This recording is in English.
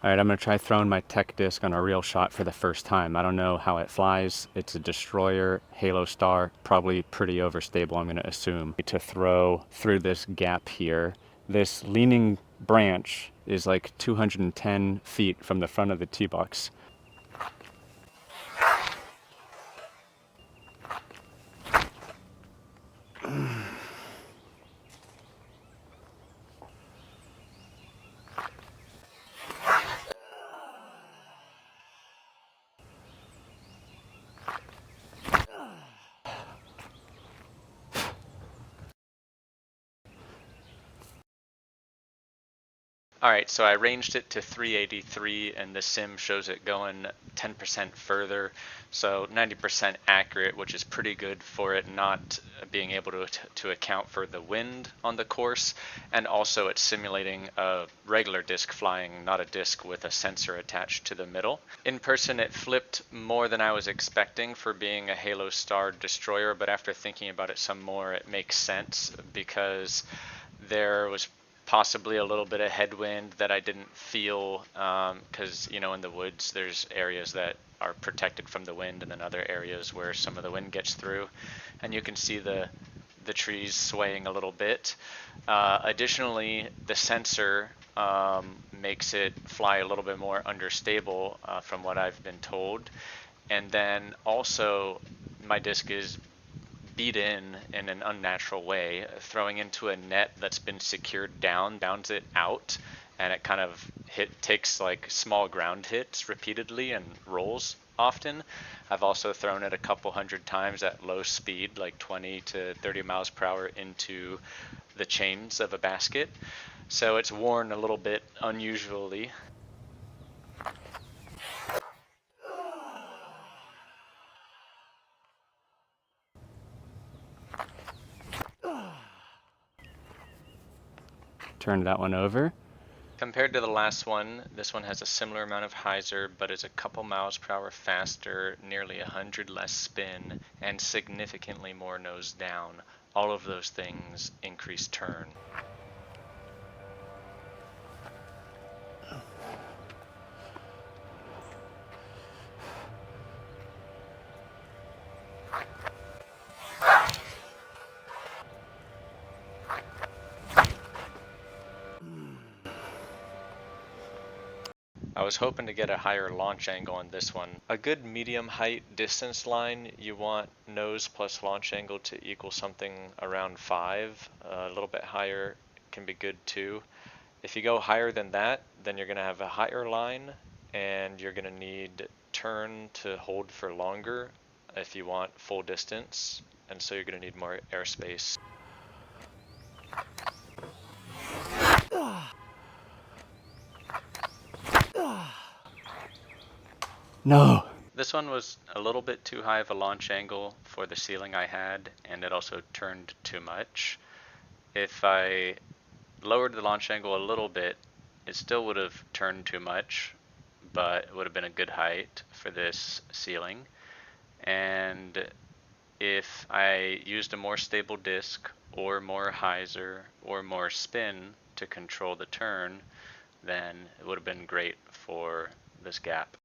Alright, I'm going to try throwing my TechDisc on a real shot for the first time. I don't know how it flies. It's a destroyer, Halo Star, probably pretty overstable, I'm going to assume. To throw through this gap here, this leaning branch is like 210 feet from the front of the tee box. Alright, so I ranged it to 383 and the sim shows it going 10% further, so 90% accurate, which is pretty good for it not being able to account for the wind on the course, and also it's simulating a regular disc flying, not a disc with a sensor attached to the middle. In person it flipped more than I was expecting for being a Halo Star destroyer, but after thinking about it some more it makes sense because there was possibly a little bit of headwind that I didn't feel because you know in the woods there's areas that are protected from the wind and then other areas where some of the wind gets through, and you can see the trees swaying a little bit. Additionally, the sensor makes it fly a little bit more understable from what I've been told, and then also my disc is beat in an unnatural way. Throwing into a net that's been secured down bounds it out, and it kind of takes like small ground hits repeatedly and rolls often. I've also thrown it a couple hundred times at low speed, like 20 to 30 miles per hour into the chains of a basket. So it's worn a little bit unusually. Turn that one over. Compared to the last one, this one has a similar amount of hyzer, but is a couple miles per hour faster, nearly 100 less spin, and significantly more nose down. All of those things increase turn. I was hoping to get a higher launch angle on this one. A good medium height distance line, you want nose plus launch angle to equal something around 5. A little bit higher can be good too. If you go higher than that, then you're going to have a higher line and you're going to need turn to hold for longer if you want full distance, and so you're going to need more airspace. No! This one was a little bit too high of a launch angle for the ceiling I had, and it also turned too much. If I lowered the launch angle a little bit, it still would have turned too much, but it would have been a good height for this ceiling. And if I used a more stable disc or more hyzer or more spin to control the turn, then it would have been great for this gap.